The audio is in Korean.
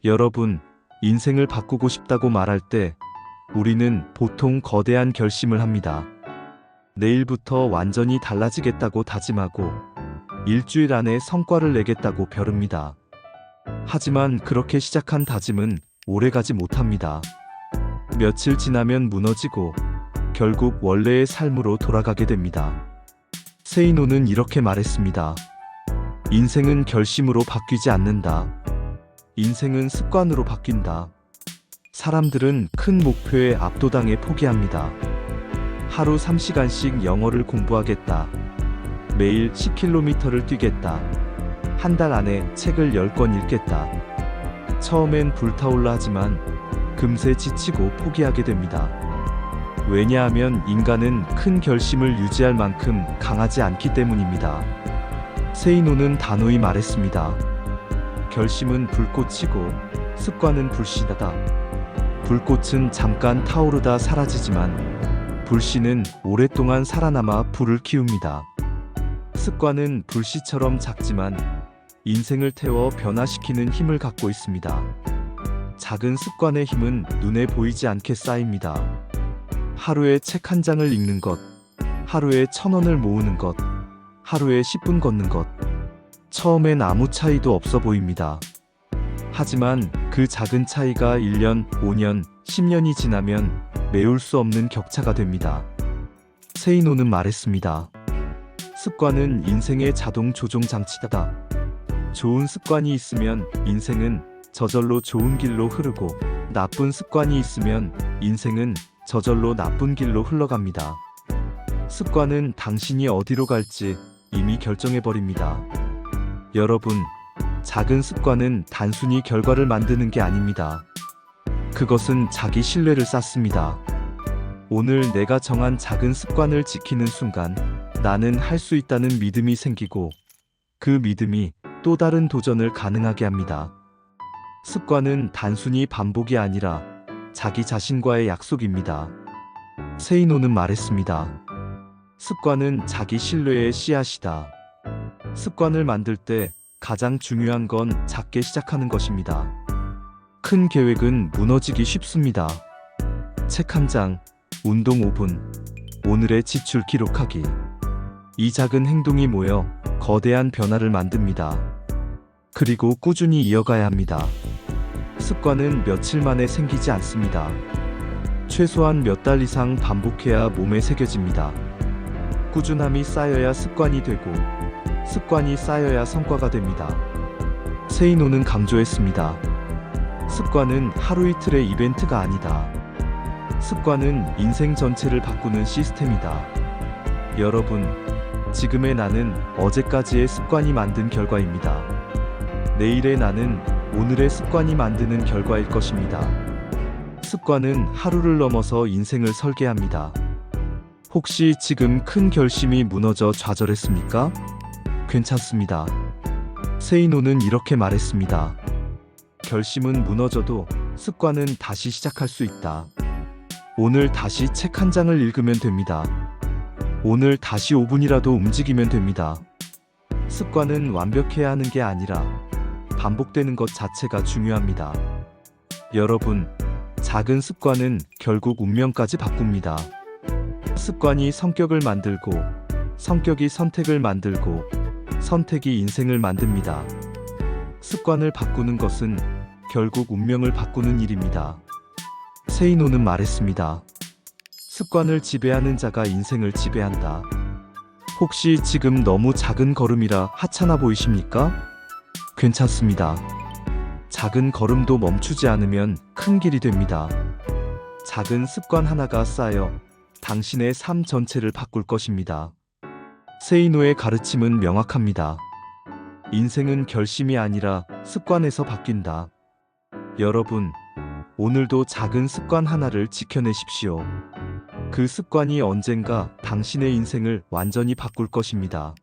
여러분, 인생을 바꾸고 싶다고 말할 때 우리는 보통 거대한 결심을 합니다. 내일부터 완전히 달라지겠다고 다짐하고 일주일 안에 성과를 내겠다고 벼릅니다. 하지만 그렇게 시작한 다짐은 오래가지 못합니다. 며칠 지나면 무너지고 결국 원래의 삶으로 돌아가게 됩니다. 세이노는 이렇게 말했습니다. 인생은 결심으로 바뀌지 않는다. 인생은 습관으로 바뀐다. 사람들은 큰 목표에 압도당해 포기합니다. 하루 3시간씩 영어를 공부하겠다. 매일 10km를 뛰겠다. 한 달 안에 책을 10권 읽겠다. 처음엔 불타올라 하지만 금세 지치고 포기하게 됩니다. 왜냐하면 인간은 큰 결심을 유지할 만큼 강하지 않기 때문입니다. 세이노는 단호히 말했습니다. 결심은 불꽃이고 습관은 불씨다. 불꽃은 잠깐 타오르다 사라지지만 불씨는 오랫동안 살아남아 불을 키웁니다. 습관은 불씨처럼 작지만 인생을 태워 변화시키는 힘을 갖고 있습니다. 작은 습관의 힘은 눈에 보이지 않게 쌓입니다. 하루에 책 한 장을 읽는 것, 하루에 1,000원을 모으는 것, 하루에 10분 걷는 것. 처음엔 아무 차이도 없어 보입니다. 하지만 그 작은 차이가 1년, 5년, 10년이 지나면 메울 수 없는 격차가 됩니다. 세이노는 말했습니다. 습관은 인생의 자동 조종 장치다. 좋은 습관이 있으면 인생은 저절로 좋은 길로 흐르고 나쁜 습관이 있으면 인생은 저절로 나쁜 길로 흘러갑니다. 습관은 당신이 어디로 갈지 이미 결정해버립니다. 여러분, 작은 습관은 단순히 결과를 만드는 게 아닙니다. 그것은 자기 신뢰를 쌓습니다. 오늘 내가 정한 작은 습관을 지키는 순간 나는 할 수 있다는 믿음이 생기고 그 믿음이 또 다른 도전을 가능하게 합니다. 습관은 단순히 반복이 아니라 자기 자신과의 약속입니다. 세이노는 말했습니다. 습관은 자기 신뢰의 씨앗이다. 습관을 만들 때 가장 중요한 건 작게 시작하는 것입니다. 큰 계획은 무너지기 쉽습니다. 책 한 장, 운동 5분, 오늘의 지출 기록하기. 이 작은 행동이 모여 거대한 변화를 만듭니다. 그리고 꾸준히 이어가야 합니다. 습관은 며칠 만에 생기지 않습니다. 최소한 몇 달 이상 반복해야 몸에 새겨집니다. 꾸준함이 쌓여야 습관이 되고 습관이 쌓여야 성과가 됩니다. 세이노는 강조했습니다. 습관은 하루 이틀의 이벤트가 아니다. 습관은 인생 전체를 바꾸는 시스템이다. 여러분, 지금의 나는 어제까지의 습관이 만든 결과입니다. 내일의 나는 오늘의 습관이 만드는 결과일 것입니다. 습관은 하루를 넘어서 인생을 설계합니다. 혹시 지금 큰 결심이 무너져 좌절했습니까? 괜찮습니다. 세이노는 이렇게 말했습니다. 결심은 무너져도 습관은 다시 시작할 수 있다. 오늘 다시 책 한 장을 읽으면 됩니다. 오늘 다시 5분이라도 움직이면 됩니다. 습관은 완벽해야 하는 게 아니라 반복되는 것 자체가 중요합니다. 여러분, 작은 습관은 결국 운명까지 바꿉니다. 습관이 성격을 만들고, 성격이 선택을 만들고, 선택이 인생을 만듭니다. 습관을 바꾸는 것은 결국 운명을 바꾸는 일입니다. 세이노는 말했습니다. 습관을 지배하는 자가 인생을 지배한다. 혹시 지금 너무 작은 걸음이라 하찮아 보이십니까? 괜찮습니다. 작은 걸음도 멈추지 않으면 큰 길이 됩니다. 작은 습관 하나가 쌓여 당신의 삶 전체를 바꿀 것입니다. 세이노의 가르침은 명확합니다. 인생은 결심이 아니라 습관에서 바뀐다. 여러분, 오늘도 작은 습관 하나를 지켜내십시오. 그 습관이 언젠가 당신의 인생을 완전히 바꿀 것입니다.